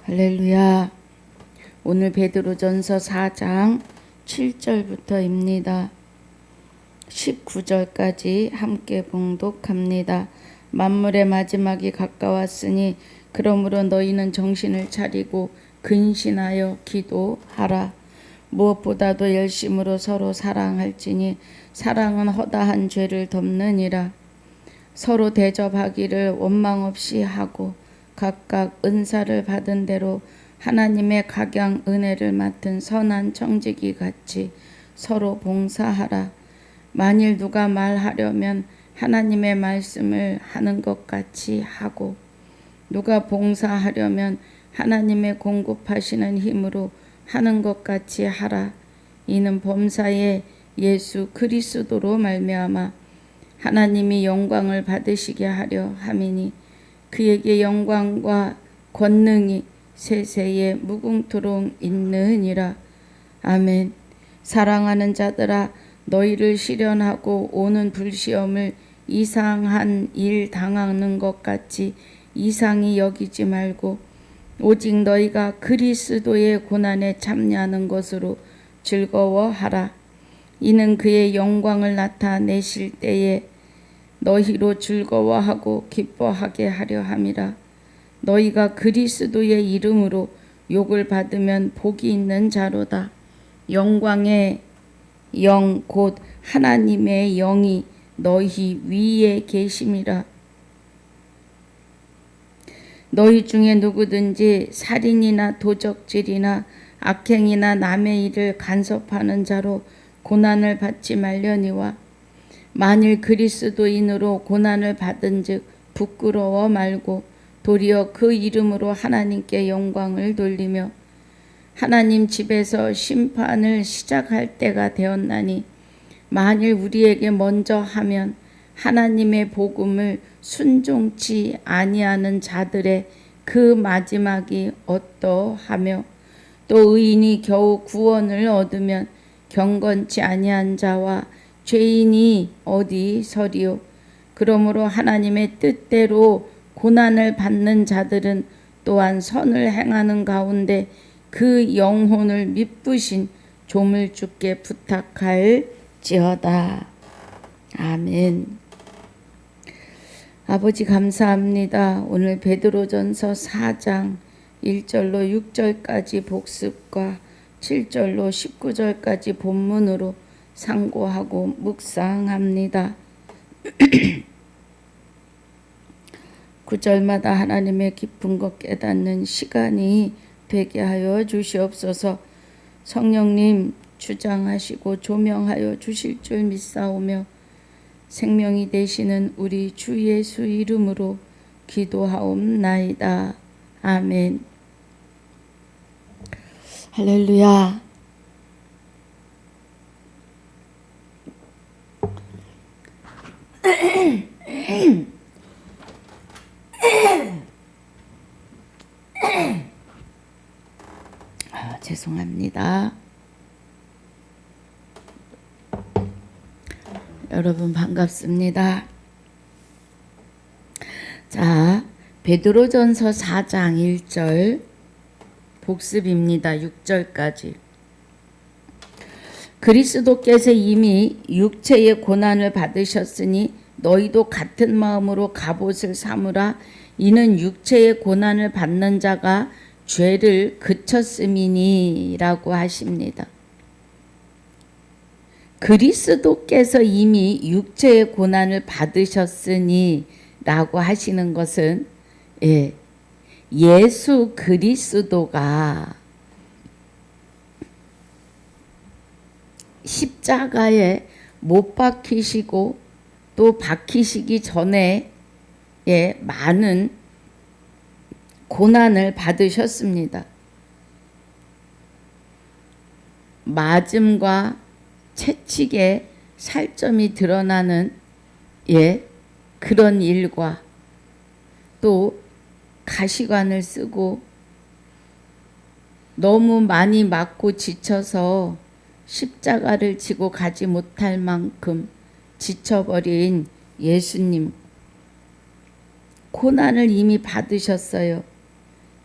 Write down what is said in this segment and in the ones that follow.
할렐루야. 오늘 베드로전서 4장 7절부터입니다. 19절까지 함께 봉독합니다. 만물의 마지막이 가까웠으니 그러므로 너희는 정신을 차리고 근신하여 기도하라. 무엇보다도 열심으로 서로 사랑할지니 사랑은 허다한 죄를 덮느니라. 서로 대접하기를 원망 없이 하고 각각 은사를 받은 대로 하나님의 각양 은혜를 맡은 선한 청지기 같이 서로 봉사하라. 만일 누가 말하려면 하나님의 말씀을 하는 것 같이 하고 누가 봉사하려면 하나님의 공급하시는 힘으로 하는 것 같이 하라. 이는 범사에 예수 그리스도로 말미암아 하나님이 영광을 받으시게 하려 함이니 그에게 영광과 권능이 세세에 무궁토록 있느니라. 아멘. 사랑하는 자들아, 너희를 시련하고 오는 불시험을 이상한 일 당하는 것 같이 이상히 여기지 말고 오직 너희가 그리스도의 고난에 참여하는 것으로 즐거워하라. 이는 그의 영광을 나타내실 때에 너희로 즐거워하고 기뻐하게 하려 함이라. 너희가 그리스도의 이름으로 욕을 받으면 복이 있는 자로다. 영광의 영 곧 하나님의 영이 너희 위에 계심이라. 너희 중에 누구든지 살인이나 도적질이나 악행이나 남의 일을 간섭하는 자로 고난을 받지 말려니와 만일 그리스도인으로 고난을 받은즉 부끄러워 말고 도리어 그 이름으로 하나님께 영광을 돌리며 하나님 집에서 심판을 시작할 때가 되었나니 만일 우리에게 먼저 하면 하나님의 복음을 순종치 아니하는 자들의 그 마지막이 어떠하며 또 의인이 겨우 구원을 얻으면 경건치 아니한 자와 죄인이 어디 서리요. 그러므로 하나님의 뜻대로 고난을 받는 자들은 또한 선을 행하는 가운데 그 영혼을 미쁘신 조물주께 부탁할지어다. 아멘. 아버지 감사합니다. 오늘 베드로전서 4장 1절로 6절까지 복습과 7절로 19절까지 본문으로 상고하고 묵상합니다. 9절마다 하나님의 깊은 것 깨닫는 시간이 되게 하여 주시옵소서. 성령님 주장하시고 조명하여 주실 줄 믿사오며 생명이 되시는 우리 주 예수 이름으로 기도하옵나이다. 아멘. 할렐루야. 죄송합니다. 여러분 반갑습니다. 자, 베드로전서 4장 1절 복습입니다. 6절까지. 그리스도께서 이미 육체의 고난을 받으셨으니 너희도 같은 마음으로 갑옷을 삼으라. 이는 육체의 고난을 받는 자가 죄를 그쳤음이니 라고 하십니다. 그리스도께서 이미 육체의 고난을 받으셨으니 라고 하시는 것은 예수 그리스도가 십자가에 못 박히시고 또 박히시기 전에 많은 고난을 받으셨습니다. 맞음과 채찍에 살점이 드러나는 그런 일과 또 가시관을 쓰고 너무 많이 맞고 지쳐서 십자가를 지고 가지 못할 만큼 지쳐버린 예수님, 고난을 이미 받으셨어요.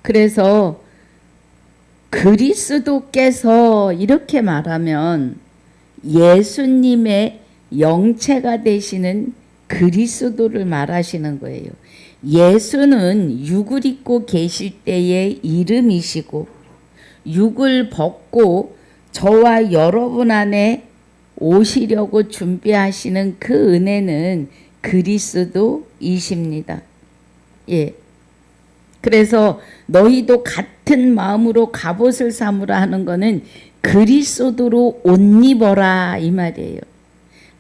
그래서 그리스도께서 이렇게 말하면 예수님의 영체가 되시는 그리스도를 말하시는 거예요. 예수는 육을 입고 계실 때의 이름이시고 육을 벗고 저와 여러분 안에 오시려고 준비하시는 그 은혜는 그리스도이십니다. 예. 그래서 너희도 같은 마음으로 갑옷을 삼으라 하는 것은 그리스도로 옷 입어라 이 말이에요.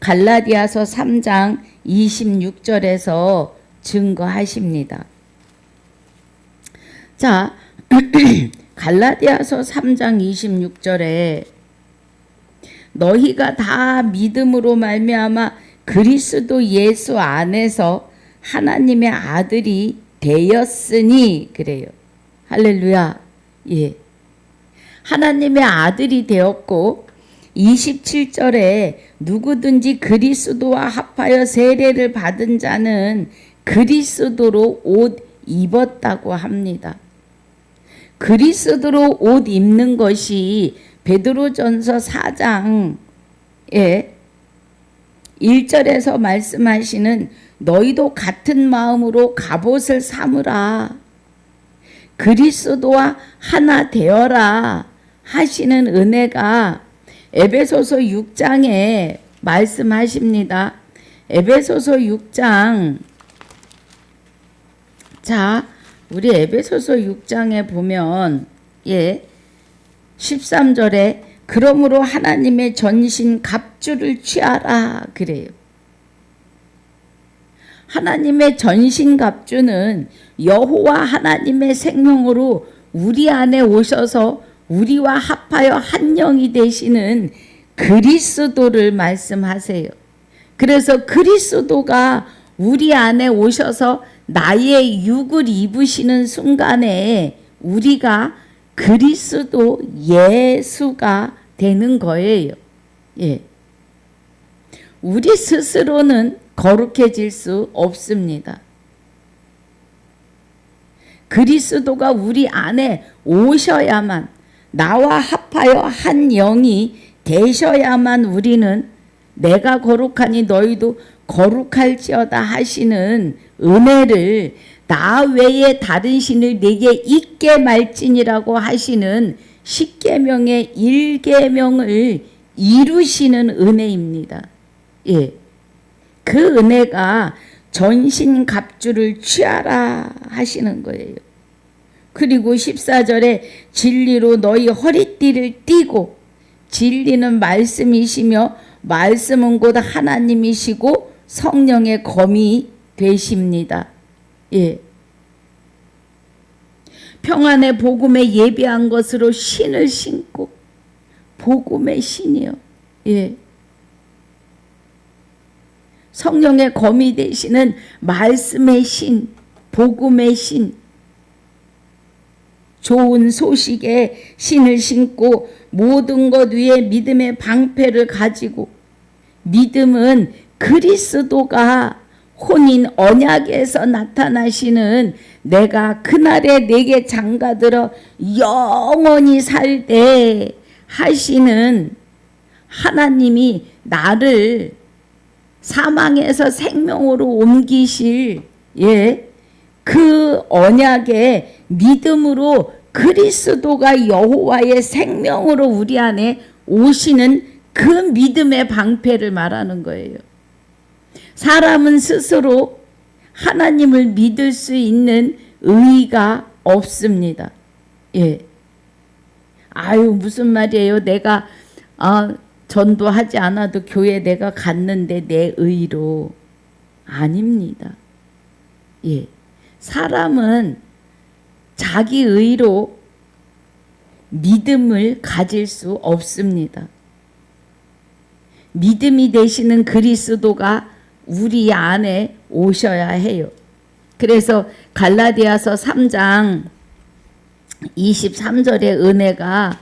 갈라디아서 3장 26절에서 증거하십니다. 자, 갈라디아서 3장 26절에 너희가 다 믿음으로 말미암아 그리스도 예수 안에서 하나님의 아들이 되었으니 그래요. 할렐루야. 예. 하나님의 아들이 되었고 27절에 누구든지 그리스도와 합하여 세례를 받은 자는 그리스도로 옷 입었다고 합니다. 그리스도로 옷 입는 것이 베드로전서 4장에 1절에서 말씀하시는 너희도 같은 마음으로 갑옷을 삼으라. 그리스도와 하나 되어라 하시는 은혜가 에베소서 6장에 말씀하십니다. 에베소서 6장. 자, 우리 에베소서 6장에 보면 13절에 그러므로 하나님의 전신 갑주를 취하라 그래요. 하나님의 전신 갑주는 여호와 하나님의 생명으로 우리 안에 오셔서 우리와 합하여 한 영이 되시는 그리스도를 말씀하세요. 그래서 그리스도가 우리 안에 오셔서 나의 육을 입으시는 순간에 우리가 그리스도 예수가 되는 거예요. 예. 우리 스스로는 거룩해질 수 없습니다. 그리스도가 우리 안에 오셔야만, 나와 합하여 한 영이 되셔야만 우리는 내가 거룩하니 너희도 거룩할지어다 하시는 은혜를, 나 외에 다른 신을 내게 있게 말지니라고 하시는 십계명의 1계명을 이루시는 은혜입니다. 예. 그 은혜가 전신 갑주를 취하라 하시는 거예요. 그리고 14절에 진리로 너희 허리띠를 띠고, 진리는 말씀이시며 말씀은 곧 하나님이시고 성령의 검이 되십니다. 예. 평안의 복음에 예비한 것으로 신을 신고, 복음의 신이요. 예. 성령의 검이 되시는 말씀의 신, 복음의 신, 좋은 소식에 신을 신고 모든 것 위에 믿음의 방패를 가지고, 믿음은 그리스도가 혼인 언약에서 나타나시는 내가 그날에 내게 장가들어 영원히 살되 하시는 하나님이 나를 사망에서 생명으로 옮기실 그 언약의 믿음으로 그리스도가 여호와의 생명으로 우리 안에 오시는 그 믿음의 방패를 말하는 거예요. 사람은 스스로 하나님을 믿을 수 있는 의의가 없습니다. 예. 아유, 무슨 말이에요. 내가 전도하지 않아도 교회 내가 갔는데 내 의로. 아닙니다. 예. 사람은 자기 의로 믿음을 가질 수 없습니다. 믿음이 되시는 그리스도가 우리 안에 오셔야 해요. 그래서 갈라디아서 3장 23절의 은혜가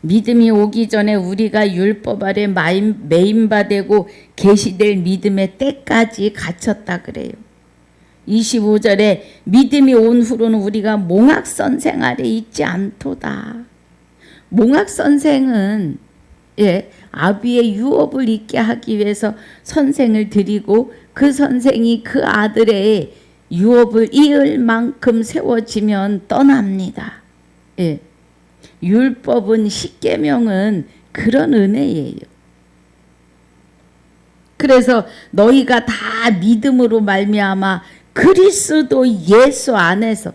믿음이 오기 전에 우리가 율법 아래 매임바 되고 계시될 믿음의 때까지 갇혔다 그래요. 25절에 믿음이 온 후로는 우리가 몽학선생 아래 있지 않도다. 몽학선생은 아비의 유업을 잊게 하기 위해서 선생을 드리고 그 선생이 그 아들의 유업을 이을 만큼 세워지면 떠납니다. 율법은 십계명은 그런 은혜예요. 그래서 너희가 다 믿음으로 말미암아 그리스도 예수 안에서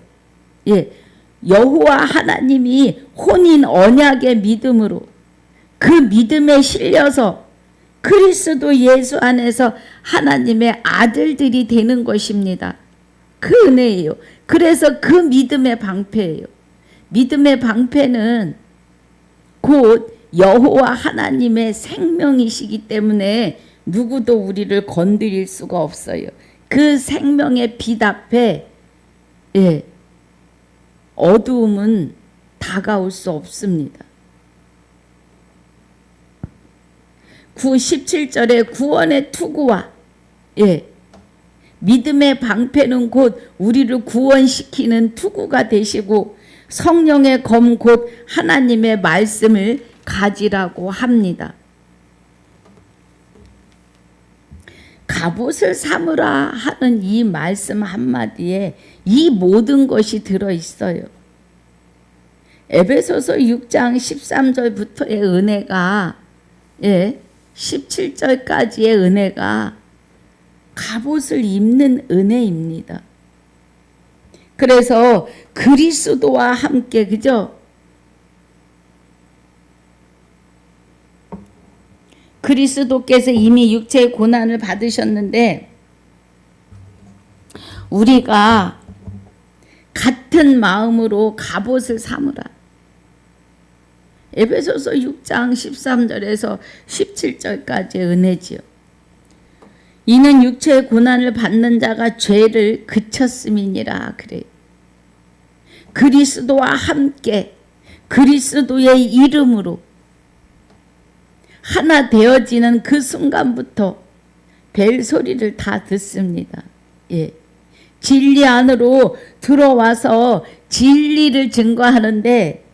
여호와 하나님이 혼인 언약의 믿음으로 그 믿음에 실려서 그리스도 예수 안에서 하나님의 아들들이 되는 것입니다. 그 은혜예요. 그래서 그 믿음의 방패예요. 믿음의 방패는 곧 여호와 하나님의 생명이시기 때문에 누구도 우리를 건드릴 수가 없어요. 그 생명의 빛 앞에 어두움은 다가올 수 없습니다. 17절에 구원의 투구와 믿음의 방패는 곧 우리를 구원시키는 투구가 되시고 성령의 검 곧 하나님의 말씀을 가지라고 합니다. 갑옷을 삼으라 하는 이 말씀 한마디에 이 모든 것이 들어있어요. 에베소서 6장 13절부터의 은혜가 17절까지의 은혜가 갑옷을 입는 은혜입니다. 그래서 그리스도와 함께 그죠? 그리스도께서 이미 육체의 고난을 받으셨는데 우리가 같은 마음으로 갑옷을 삼으라. 에베소서 6장 13절에서 17절까지의 은혜지요. 이는 육체의 고난을 받는 자가 죄를 그쳤음이니라 그래요. 그리스도와 함께 그리스도의 이름으로 하나 되어지는 그 순간부터 벨소리를 다 듣습니다. 진리 안으로 들어와서 진리를 증거하는데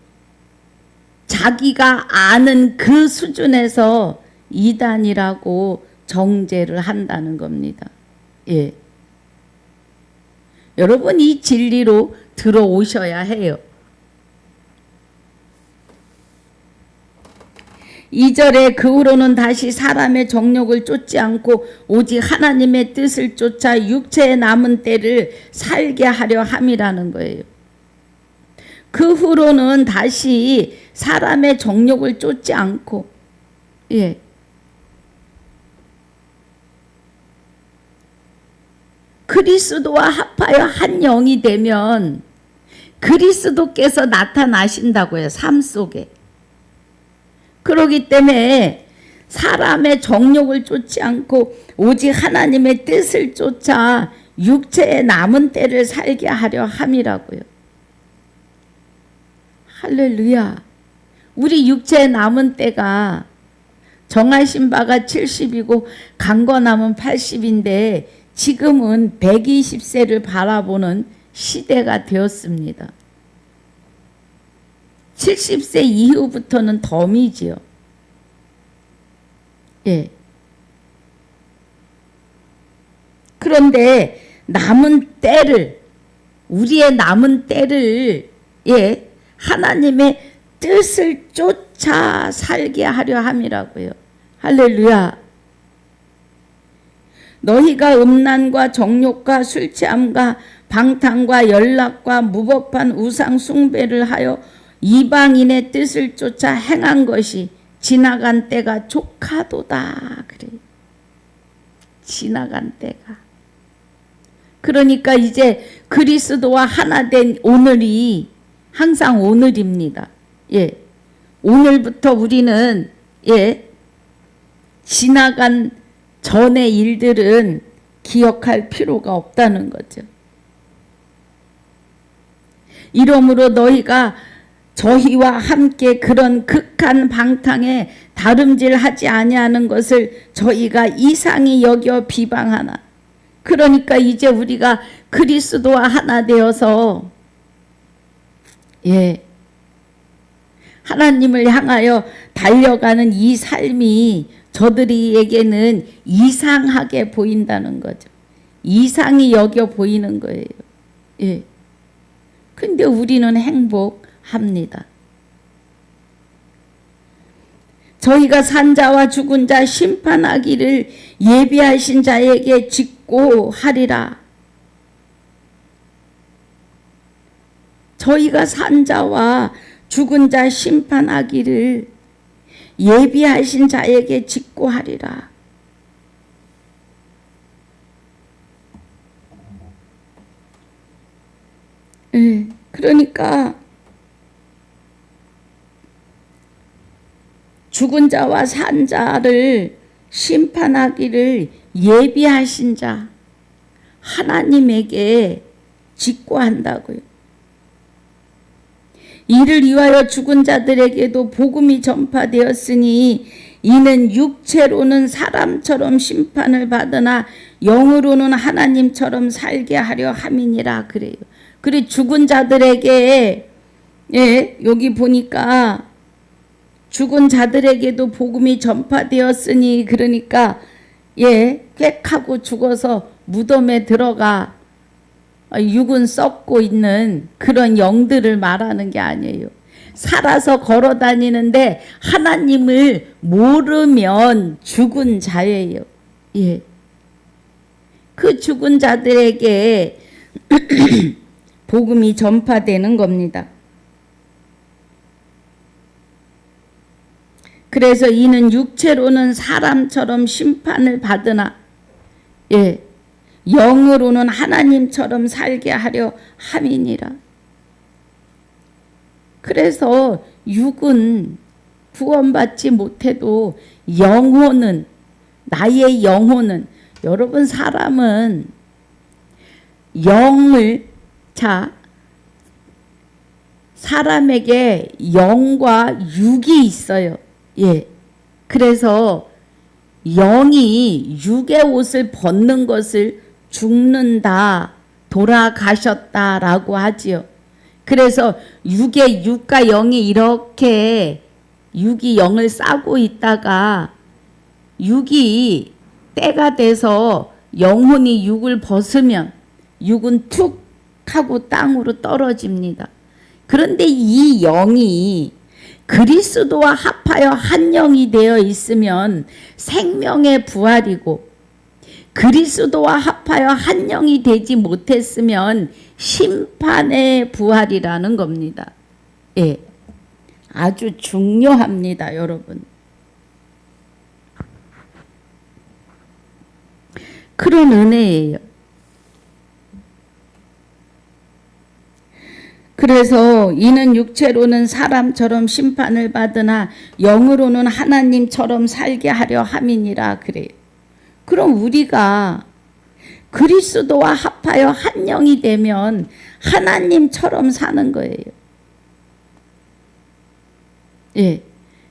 자기가 아는 그 수준에서 이단이라고 정죄를 한다는 겁니다. 여러분 이 진리로 들어오셔야 해요. 2절에 그 후로는 다시 사람의 정욕을 쫓지 않고 오직 하나님의 뜻을 쫓아 육체의 남은 때를 살게 하려 함이라는 거예요. 그 후로는 다시 사람의 정욕을 쫓지 않고 그리스도와 합하여 한 영이 되면 그리스도께서 나타나신다고요. 삶 속에. 그러기 때문에 사람의 정욕을 쫓지 않고 오직 하나님의 뜻을 쫓아 육체의 남은 때를 살게 하려 함이라고요. 할렐루야. 우리 육체의 남은 때가 정하신 바가 70이고 강건함은 80인데 지금은 120세를 바라보는 시대가 되었습니다. 70세 이후부터는 덤이지요. 그런데 남은 때를 우리의 남은 때를 하나님의 뜻을 쫓아 살게 하려 함이라고요. 할렐루야. 너희가 음란과 정욕과 술취함과 방탕과 연락과 무법한 우상 숭배를 하여 이방인의 뜻을 쫓아 행한 것이 지나간 때가 족하도다. 그래. 지나간 때가. 그러니까 이제 그리스도와 하나 된 오늘이 항상 오늘입니다. 오늘부터 우리는 지나간 전의 일들은 기억할 필요가 없다는 거죠. 이러므로 너희가 저희와 함께 그런 극한 방탕에 다름질하지 아니하는 것을 저희가 이상히 여겨 비방하나 그러니까 이제 우리가 그리스도와 하나 되어서 하나님을 향하여 달려가는 이 삶이 저들에게는 이상하게 보인다는 거죠. 이상히 여겨 보이는 거예요. 근데 우리는 행복합니다. 저희가 산 자와 죽은 자 심판하기를 예비하신 자에게 짓고 하리라. 저희가 산 자와 죽은 자 심판하기를 예비하신 자에게 짓고 하리라. 그러니까 죽은 자와 산 자를 심판하기를 예비하신 자 하나님에게 짓고 한다고요. 이를 위하여 죽은 자들에게도 복음이 전파되었으니 이는 육체로는 사람처럼 심판을 받으나 영으로는 하나님처럼 살게 하려 함이니라 그래요. 그래 죽은 자들에게 여기 보니까 죽은 자들에게도 복음이 전파되었으니 그러니까 꽥하고 죽어서 무덤에 들어가 육은 썩고 있는 그런 영들을 말하는 게 아니에요. 살아서 걸어 다니는데 하나님을 모르면 죽은 자예요. 그 죽은 자들에게 복음이 전파되는 겁니다. 그래서 이는 육체로는 사람처럼 심판을 받으나 영으로는 하나님처럼 살게 하려 함이니라. 그래서 육은 구원받지 못해도 영혼은, 나의 영혼은, 여러분 사람은 영을, 사람에게 영과 육이 있어요. 그래서 영이 육의 옷을 벗는 것을 죽는다, 돌아가셨다라고 하지요. 그래서 육과 영이 이렇게 육이 영을 싸고 있다가 육이 때가 돼서 영혼이 육을 벗으면 육은 툭 하고 땅으로 떨어집니다. 그런데 이 영이 그리스도와 합하여 한 영이 되어 있으면 생명의 부활이고 그리스도와 합하여 한 영이 되지 못했으면 심판의 부활이라는 겁니다. 아주 중요합니다, 여러분. 그런 은혜예요. 그래서 이는 육체로는 사람처럼 심판을 받으나 영으로는 하나님처럼 살게 하려 함이니라 그래요. 그럼 우리가 그리스도와 합하여 한 영이 되면 하나님처럼 사는 거예요.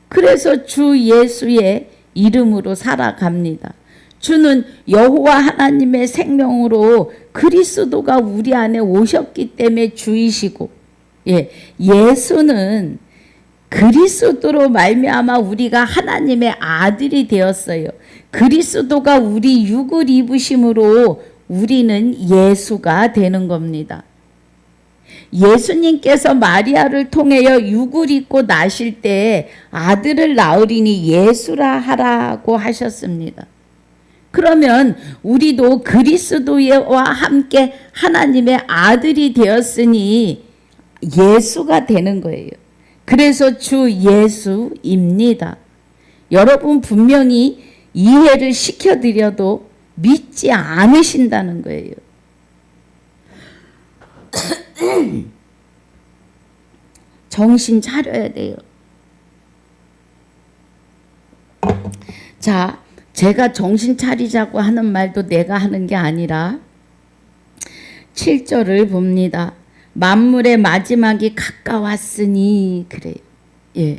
그래서 주 예수의 이름으로 살아갑니다. 주는 여호와 하나님의 생명으로 그리스도가 우리 안에 오셨기 때문에 주이시고, 예수는 그리스도로 말미암아 우리가 하나님의 아들이 되었어요. 그리스도가 우리 육을 입으심으로 우리는 예수가 되는 겁니다. 예수님께서 마리아를 통하여 육을 입고 나실 때 아들을 낳으리니 예수라 하라고 하셨습니다. 그러면 우리도 그리스도와 함께 하나님의 아들이 되었으니 예수가 되는 거예요. 그래서 주 예수입니다. 여러분 분명히 이해를 시켜드려도 믿지 않으신다는 거예요. 정신 차려야 돼요. 자, 제가 정신 차리자고 하는 말도 내가 하는 게 아니라 7절을 봅니다. 만물의 마지막이 가까웠으니 그래요.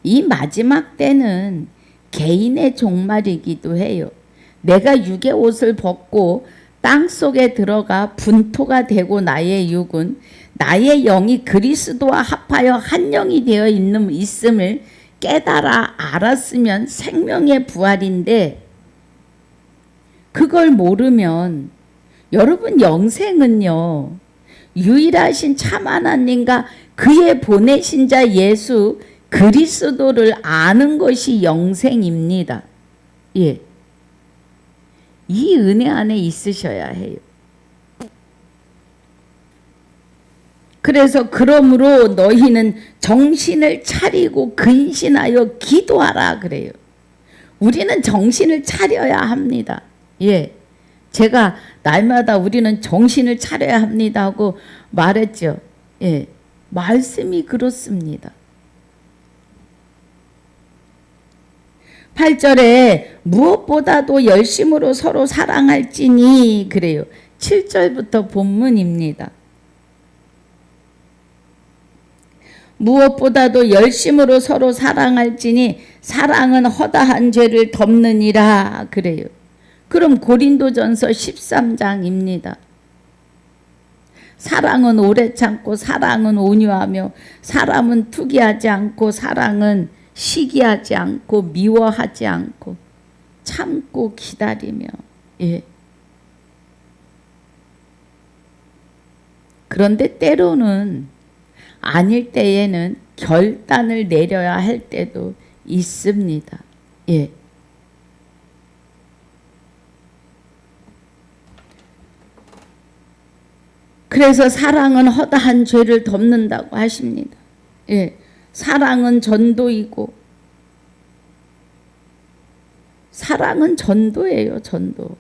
이 마지막 때는 개인의 종말이기도 해요. 내가 육의 옷을 벗고 땅 속에 들어가 분토가 되고 나의 육은 나의 영이 그리스도와 합하여 한 영이 되어 있음을 깨달아 알았으면 생명의 부활인데, 그걸 모르면 여러분 영생은요, 유일하신 참 하나님과 그의 보내신 자 예수 그리스도를 아는 것이 영생입니다. 예. 이 은혜 안에 있으셔야 해요. 그래서 그러므로 너희는 정신을 차리고 근신하여 기도하라 그래요. 우리는 정신을 차려야 합니다. 예. 제가 날마다 우리는 정신을 차려야 합니다 하고 말했죠. 예. 말씀이 그렇습니다. 8절에 무엇보다도 열심으로 서로 사랑할지니 그래요. 7절부터 본문입니다. 무엇보다도 열심으로 서로 사랑할지니 사랑은 허다한 죄를 덮느니라 그래요. 그럼 고린도전서 13장입니다. 사랑은 오래 참고 사랑은 온유하며 사람은 투기하지 않고 사랑은 시기하지 않고 미워하지 않고 참고 기다리며. 예. 그런데 때로는 아닐 때에는 결단을 내려야 할 때도 있습니다. 예. 그래서 사랑은 허다한 죄를 덮는다고 하십니다. 예. 사랑은 전도이고, 사랑은 전도예요, 전도.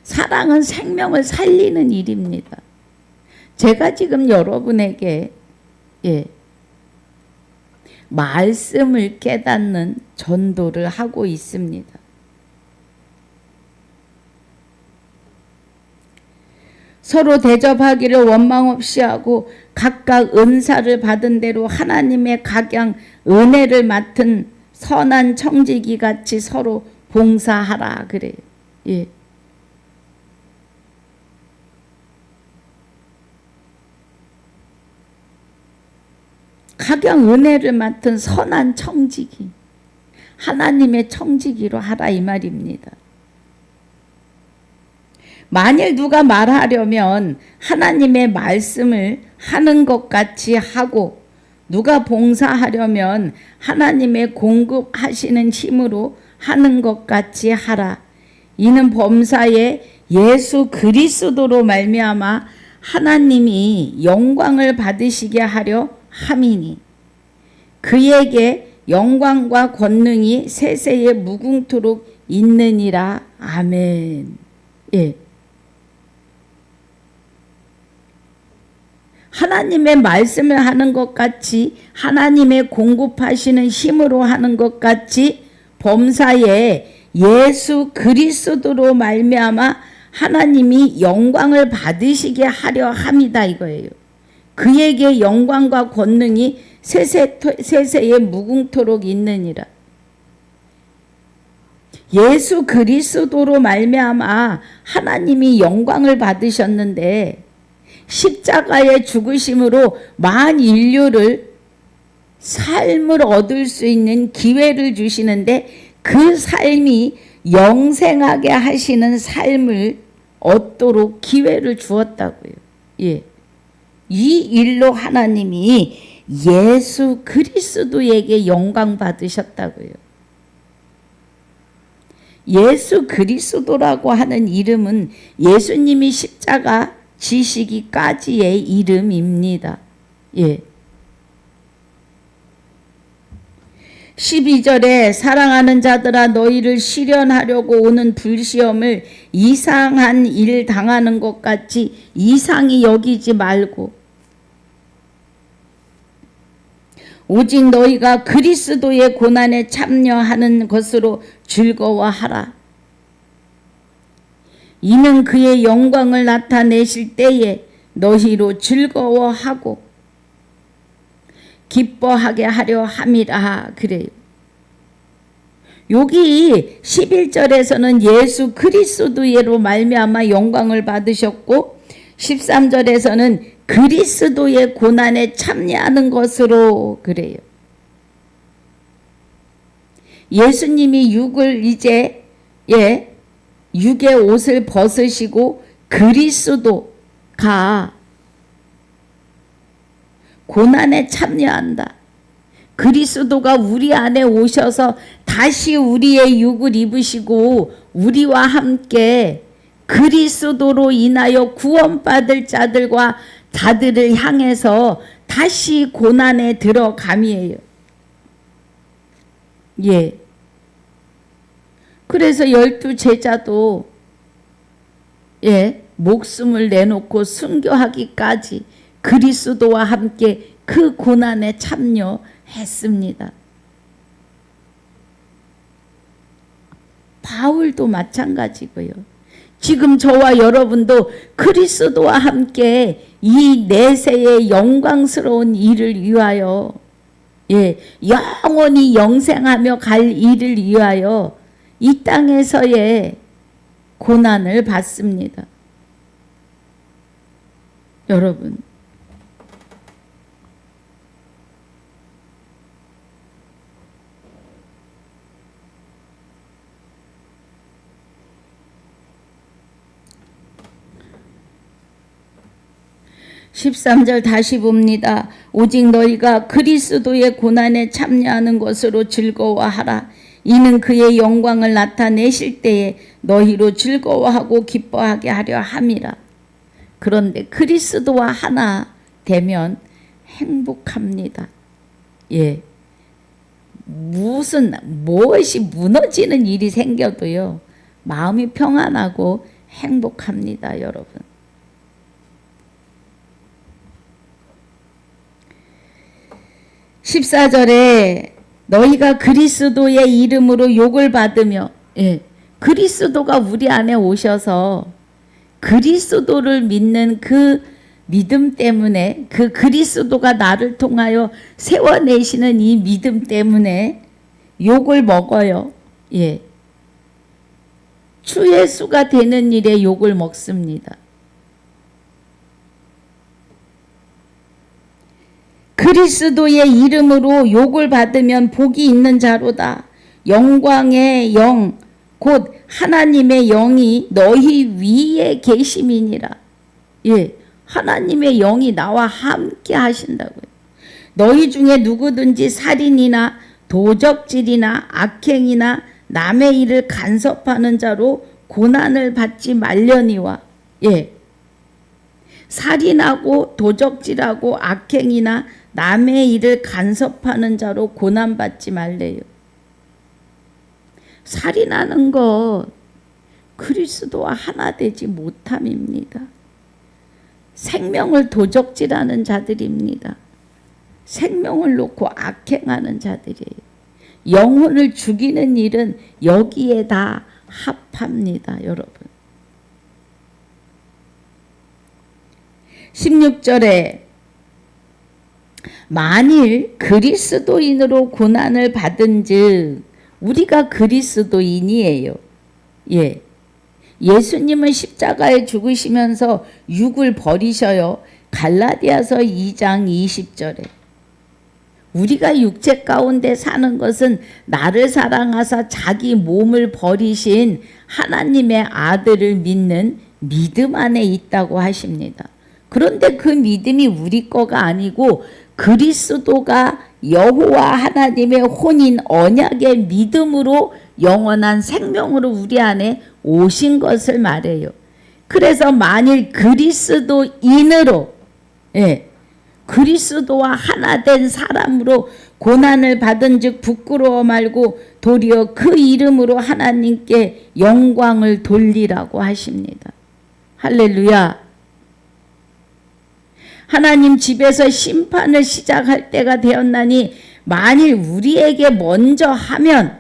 사랑은 생명을 살리는 일입니다. 제가 지금 여러분에게 예, 말씀을 깨닫는 전도를 하고 있습니다. 서로 대접하기를 원망 없이 하고 각각 은사를 받은 대로 하나님의 각양 은혜를 맡은 선한 청지기 같이 서로 봉사하라 그래요. 예. 각양 은혜를 맡은 선한 청지기, 하나님의 청지기로 하라 이 말입니다. 만일 누가 말하려면 하나님의 말씀을 하는 것 같이 하고, 누가 봉사하려면 하나님의 공급하시는 힘으로 하는 것 같이 하라. 이는 범사에 예수 그리스도로 말미암아 하나님이 영광을 받으시게 하려 함이니, 그에게 영광과 권능이 세세에 무궁토록 있느니라. 아멘. 예. 하나님의 말씀을 하는 것 같이, 하나님의 공급하시는 힘으로 하는 것 같이 범사에 예수 그리스도로 말미암아 하나님이 영광을 받으시게 하려 함이다 이거예요. 그에게 영광과 권능이 세세에 무궁토록 있느니라. 예수 그리스도로 말미암아 하나님이 영광을 받으셨는데, 십자가의 죽으심으로 만 인류를 삶을 얻을 수 있는 기회를 주시는데, 그 삶이 영생하게 하시는 삶을 얻도록 기회를 주었다고요. 예. 이 일로 하나님이 예수 그리스도에게 영광 받으셨다고요. 예수 그리스도라고 하는 이름은 예수님이 십자가 지시기까지의 이름입니다. 예. 12절에 사랑하는 자들아 너희를 시련하려고 오는 불시험을 이상한 일 당하는 것 같이 이상히 여기지 말고, 오직 너희가 그리스도의 고난에 참여하는 것으로 즐거워하라. 이는 그의 영광을 나타내실 때에 너희로 즐거워하고 기뻐하게 하려 함이라 그래요. 여기 11절에서는 예수 그리스도로 말미암아 영광을 받으셨고 13절에서는 그리스도의 고난에 참여하는 것으로 그래요. 예수님이 육을 이제 육의 옷을 벗으시고 그리스도가 고난에 참여한다. 그리스도가 우리 안에 오셔서 다시 우리의 육을 입으시고 우리와 함께 그리스도로 인하여 구원받을 자들을 향해서 다시 고난에 들어감이에요. 예. 그래서 12 제자도 목숨을 내놓고 순교하기까지 그리스도와 함께 그 고난에 참여했습니다. 바울도 마찬가지고요. 지금 저와 여러분도 그리스도와 함께 이 내세의 영광스러운 일을 위하여 영원히 영생하며 갈 일을 위하여 이 땅에서의 고난을 받습니다. 여러분, (13절) 다시 봅니다. 오직 너희가 그리스도의 고난에 참여하는 것으로 즐거워하라. 이는 그의 영광을 나타내실 때에 너희로 즐거워하고 기뻐하게 하려 함이라. 그런데 그리스도와 하나 되면 행복합니다. 무엇이 무너지는 일이 생겨도요, 마음이 평안하고 행복합니다, 여러분. 14절에 너희가 그리스도의 이름으로 욕을 받으며, 그리스도가 우리 안에 오셔서 그리스도를 믿는 그 믿음 때문에, 그 그리스도가 나를 통하여 세워내시는 이 믿음 때문에 욕을 먹어요. 주 예수가 되는 일에 욕을 먹습니다. 그리스도의 이름으로 욕을 받으면 복이 있는 자로다. 영광의 영 곧 하나님의 영이 너희 위에 계심이니라. 하나님의 영이 나와 함께 하신다고요. 너희 중에 누구든지 살인이나 도적질이나 악행이나 남의 일을 간섭하는 자로 고난을 받지 말려니와. 살인하고 도적질하고 악행이나 남의 일을 간섭하는 자로 고난받지 말래요. 살인하는 것 그리스도와 하나 되지 못함입니다. 생명을 도적질하는 자들입니다. 생명을 놓고 악행하는 자들이에요. 영혼을 죽이는 일은 여기에 다 합합니다, 여러분. 16절에 만일 그리스도인으로 고난을 받은즉 우리가 그리스도인이에요. 예수님은 십자가에 죽으시면서 육을 버리셔요. 갈라디아서 2장 20절에 우리가 육체 가운데 사는 것은 나를 사랑하사 자기 몸을 버리신 하나님의 아들을 믿는 믿음 안에 있다고 하십니다. 그런데 그 믿음이 우리 거가 아니고 그리스도가 여호와 하나님의 혼인 언약의 믿음으로 영원한 생명으로 우리 안에 오신 것을 말해요. 그래서 만일 그리스도인으로 그리스도와 하나 된 사람으로 고난을 받은 즉 부끄러워 말고 도리어 그 이름으로 하나님께 영광을 돌리라고 하십니다. 할렐루야. 하나님 집에서 심판을 시작할 때가 되었나니 만일 우리에게 먼저 하면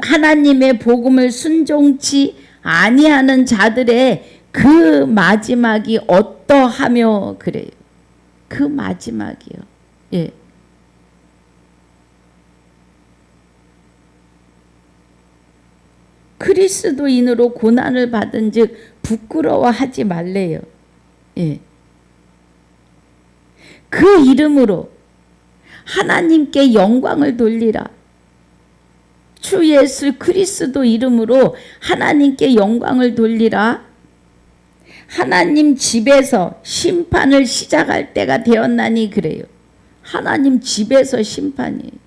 하나님의 복음을 순종치 아니하는 자들의 그 마지막이 어떠하며 그래요. 그 마지막이요. 그리스도인으로 고난을 받은즉 부끄러워하지 말래요. 예. 그 이름으로 하나님께 영광을 돌리라. 주 예수 그리스도 이름으로 하나님께 영광을 돌리라. 하나님 집에서 심판을 시작할 때가 되었나니 그래요. 하나님 집에서 심판이에요.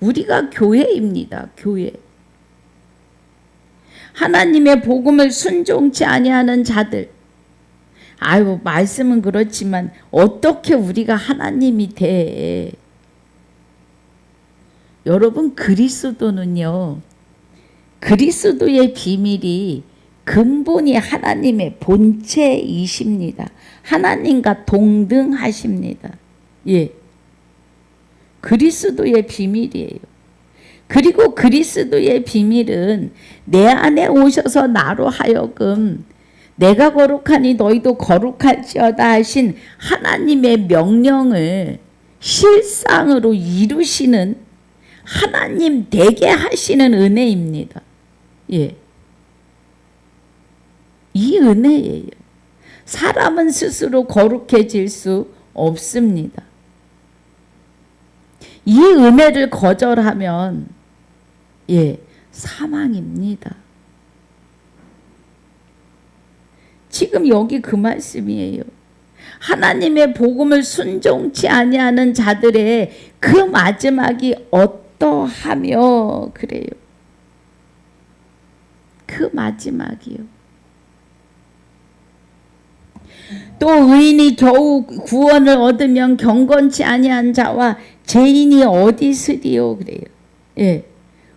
우리가 교회입니다. 교회. 하나님의 복음을 순종치 아니하는 자들. 아이고 말씀은 그렇지만 어떻게 우리가 하나님이 돼? 여러분 그리스도는요. 그리스도의 비밀이 근본이 하나님의 본체이십니다. 하나님과 동등하십니다. 예. 그리스도의 비밀이에요. 그리고 그리스도의 비밀은 내 안에 오셔서 나로 하여금 내가 거룩하니 너희도 거룩할지어다 하신 하나님의 명령을 실상으로 이루시는 하나님 되게 하시는 은혜입니다. 예. 이 은혜예요. 사람은 스스로 거룩해질 수 없습니다. 이 은혜를 거절하면 예, 사망입니다. 지금 여기 그 말씀이에요. 하나님의 복음을 순종치 아니하는 자들의 그 마지막이 어떠하며 그래요. 그 마지막이요. 또 의인이 겨우 구원을 얻으면 경건치 아니한 자와 죄인이 어디 있으리요 그래요. 예.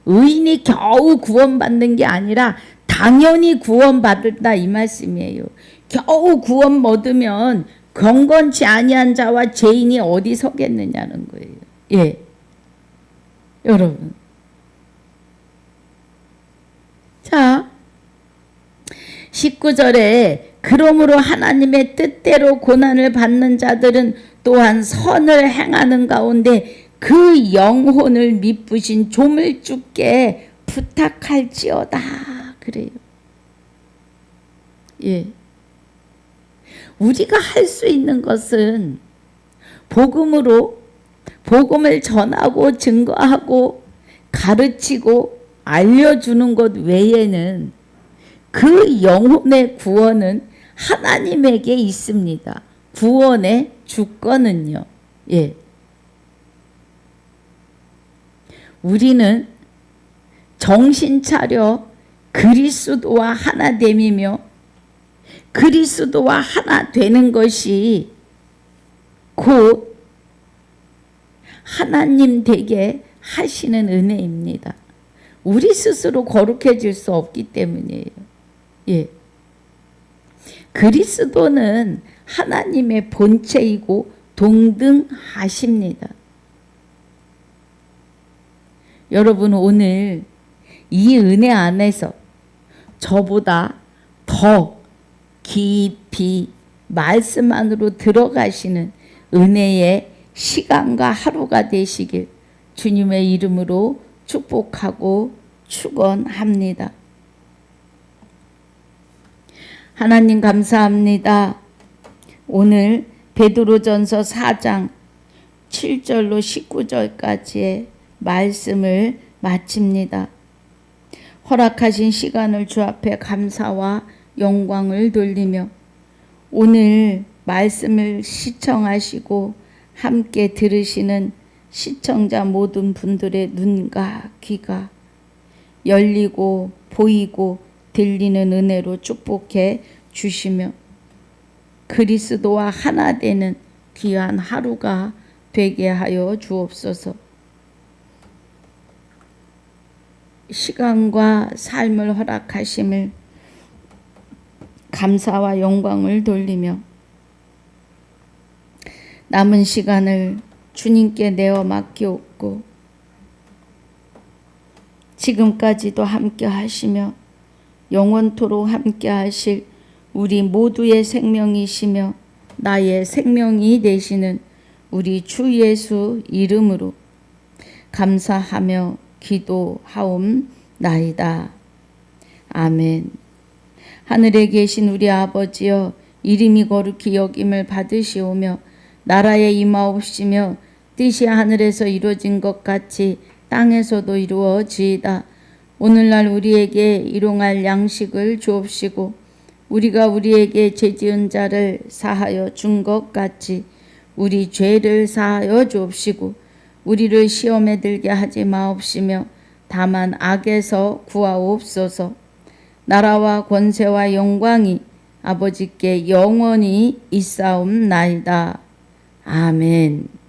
의인이 겨우 구원받는 게 아니라 당연히 구원받을다 이 말씀이에요. 겨우 구원 얻으면 경건치 아니한 자와 죄인이 어디 서겠느냐는 거예요. 예. 여러분. 자, 19절에 그러므로 하나님의 뜻대로 고난을 받는 자들은 또한 선을 행하는 가운데 그 영혼을 미쁘신 조물주께 부탁할지어다 그래요. 예. 우리가 할 수 있는 것은 복음으로 복음을 전하고 증거하고 가르치고 알려주는 것 외에는 그 영혼의 구원은 하나님에게 있습니다. 구원의 주권은요. 예. 우리는 정신 차려 그리스도와 하나됨이며 그리스도와 하나 되는 것이 곧 하나님 되게 하시는 은혜입니다. 우리 스스로 거룩해질 수 없기 때문이에요. 예. 그리스도는 하나님의 본체이고 동등하십니다. 여러분 오늘 이 은혜 안에서 저보다 더 깊이 말씀 안으로 들어가시는 은혜의 시간과 하루가 되시길 주님의 이름으로 축복하고 축원합니다. 하나님 감사합니다. 오늘 베드로전서 4장 7절로 19절까지의 말씀을 마칩니다. 허락하신 시간을 주 앞에 감사와 영광을 돌리며 오늘 말씀을 시청하시고 함께 들으시는 시청자 모든 분들의 눈과 귀가 열리고 보이고 들리는 은혜로 축복해 주시며 그리스도와 하나 되는 귀한 하루가 되게 하여 주옵소서. 시간과 삶을 허락하심을 감사와 영광을 돌리며 남은 시간을 주님께 내어 맡기옵고 지금까지도 함께 하시며 영원토록 함께 하실 우리 모두의 생명이시며 나의 생명이 되시는 우리 주 예수 이름으로 감사하며 기도하옵나이다. 아멘. 하늘에 계신 우리 아버지여, 이름이 거룩히 여김을 받으시오며 나라에 임하옵시며 뜻이 하늘에서 이루어진 것 같이 땅에서도 이루어지이다. 오늘날 우리에게 일용할 양식을 주옵시고 우리가 우리에게 죄지은 자를 사하여 준 것 같이 우리 죄를 사하여 주옵시고 우리를 시험에 들게 하지 마옵시며 다만 악에서 구하옵소서. 나라와 권세와 영광이 아버지께 영원히 있사옵나이다. 아멘.